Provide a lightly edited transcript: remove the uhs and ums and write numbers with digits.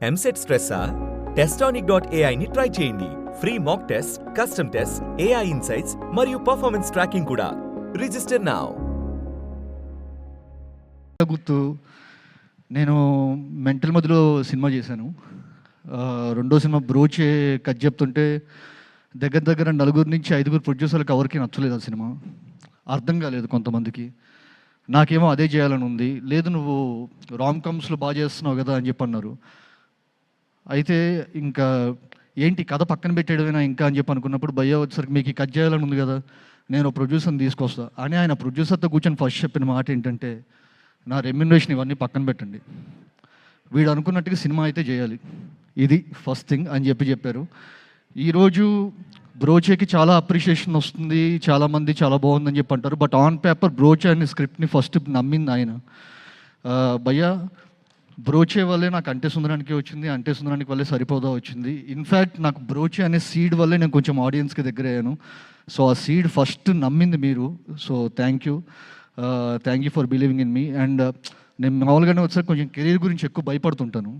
ఎంసెట్ స్ట్రెస్సా? టెస్టానిక్.ai ని ట్రై చేయండి. Free mock test, custom test, AI insights మరియు పర్ఫార్మెన్స్ ట్రాకింగ్ కూడా. Register now. గుర్తు నేను మెంటల్ మధ్యలో సినిమా చేశాను. రెండో సినిమా బ్రోచే కథ చెప్తుంటే దగ్గర 4 నుంచి 5 ప్రొడ్యూసర్లకు ఎవరికి నచ్చలేదు ఆ సినిమా. అర్థం కాలేదు కొంతమందికి. నాకేమో అదే చేయాలని ఉంది. లేదు నువ్వు రామ్ కమ్స్లో బాగా చేస్తున్నావు కదా అని చెప్పి అన్నారు. అయితే ఇంకా ఏంటి కథ పక్కన పెట్టేయడమేనా ఇంకా అని చెప్పి అనుకున్నప్పుడు భయ్యా వచ్చేసరికి మీకు ఈ కథ చేయాలని ఉంది కదా, నేను ప్రొడ్యూసర్ని తీసుకొస్తా అని ఆయన ప్రొడ్యూసర్తో కూర్చొని ఫస్ట్ చెప్పిన మాట ఏంటంటే, నా రెమ్యునరేషన్ ఇవన్నీ పక్కన పెట్టండి, వీడు అనుకున్నట్టుగా సినిమా అయితే చేయాలి, ఇది ఫస్ట్ థింగ్ అని చెప్పారు. ఈరోజు బ్రోచేకి చాలా అప్రిషియేషన్ వస్తుంది, చాలామంది చాలా బాగుందని చెప్పి అంటారు. బట్ ఆన్ పేపర్ బ్రోచే అనే స్క్రిప్ట్ని ఫస్ట్ నమ్మింది ఆయన. భయ్యా బ్రోచే వల్లే నాకు అంటే సుందరానికి వచ్చింది, అంటే సుందరానికి వల్లే సరిపోదా వచ్చింది. ఇన్ఫ్యాక్ట్ నాకు బ్రోచే అనే సీడ్ వల్లే నేను కొంచెం ఆడియన్స్కి దగ్గర అయ్యాను. సో ఆ సీడ్ ఫస్ట్ నమ్మింది మీరు. So thank you for believing in me. And నేను మామూలుగానే వచ్చాక కొంచెం కెరీర్ గురించి ఎక్కువ భయపడుతుంటాను.